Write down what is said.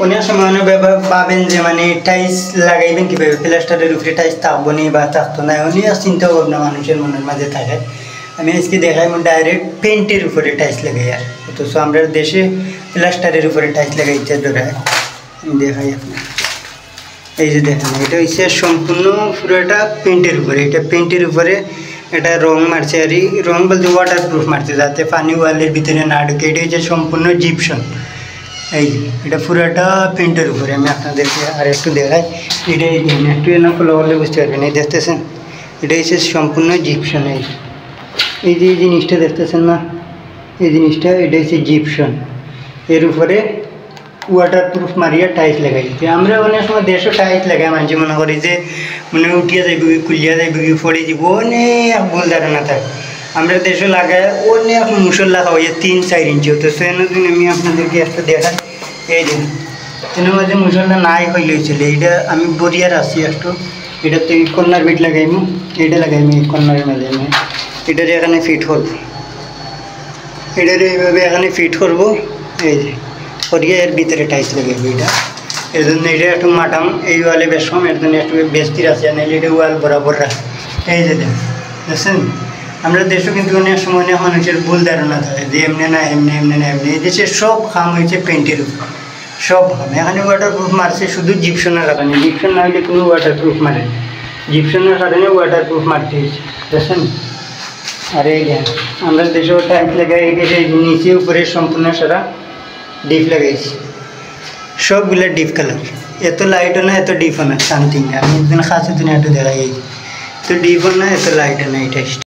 অনেক সময় অনেক ভাবেন যে মানে টাইলস লাগাইবেন কীভাবে, প্লাস্টারের উপরে টাইলস থাকবো নি বা থাকতো না, অনেক চিন্তা ভাবনা মানুষের মনের মাঝে থাকে। আমি আজকে দেখাই ডাইরেক্ট পেন্টের উপরে টাইলস লাগাই, আর অথচ আমরা দেশে প্লাস্টারের উপরে টাইলস লাগাইতে ধরায়। আমি দেখাই আপনার, এই যে দেখেন এটা হচ্ছে সম্পূর্ণ পুরোটা পেন্টের উপরে, এটা পেন্টের উপরে এটা রং মারছে, আর এই রং বলতে ওয়াটার প্রুফ মারছে যাতে পানি ওয়ালের ভিতরে না ঢুকে। এটা হচ্ছে সম্পূর্ণ জিপসন, এই এটা পুরোটা পেন্টের উপরে। আমি আপনাদেরকে আর একটু দেখাই, এটা একটু না ফলো করলে বুঝতে পারবেন। এই দেখতেছেন এটা হচ্ছে সম্পূর্ণ জিপসন। এই যে এই জিনিসটা দেখতেছেন না, এই জিনিসটা এটা হচ্ছে জিপসন, এর উপরে ওয়াটার প্রুফ মারিয়া টাইলস লাগাই। আমরা অনেক সময় দেশও টাইলস লাগাই, মানুষ মনে করি যে মানে উঠিয়া যাইব কি কুলিয়া যাইব কি পড়ে যাব, অনেক ভুল ধারণা থাকে। আমরা দেশে লাগাই অনেক মুসল্লা খাওয়াই 3-4 ইঞ্চি হতো। সেদিন আমি আপনাদেরকে একটা দেখাই, এই দিন এর মধ্যে মুসল্লা নাই হয়ে লইছিল। এইটা আমি বরিয়ার আসি একটু, এটা তো এই কর্নার বিট লাগাইমু, এইটা লাগাইমু এই কর্নারের মাঝে। আমি এটারে এখানে ফিট করবো, এটারে এইভাবে এখানে ফিট করবো, এই যে করিয়ে এর ভিতরে টাইলস লাগাইবো। এটা এর জন্য এটা একটু মাটাম, এই ওয়ালে বেশম, এর জন্য একটু বেস্তির আছে, নাইলে এটা ওয়াল বরাবর রাখ। এই যে দেখছেন, আমরা দেশও কিন্তু অনেক সময় অনেক মানুষের ভুল ধারণা থাকে যে এমনি না এমনি, এমনি না এমনি। এই দেশে সব কাম হয়েছে পেন্টের উপর, সব কাম। এখানে ওয়াটার প্রুফ মারছে শুধু জিপসনের কারণে, জিপসন না হলে কোনো ওয়াটার প্রুফ মারে, জিপসনের কারণে ওয়াটার প্রুফ মারতে হয়েছে, দেখছেন। আর এই যে আমরা দেশেও টাইলস লাগাই, এই নিচে উপরে সম্পূর্ণ সারা ডিপ লাগাইছি, সবগুলো ডিপ কালার। এত লাইটও না এত ডিপও না, সামথিং। আমি একদিন খাসি দিনে একটু দেখাই, তো ডিপও না এত লাইটও না, এই টাইলসটা।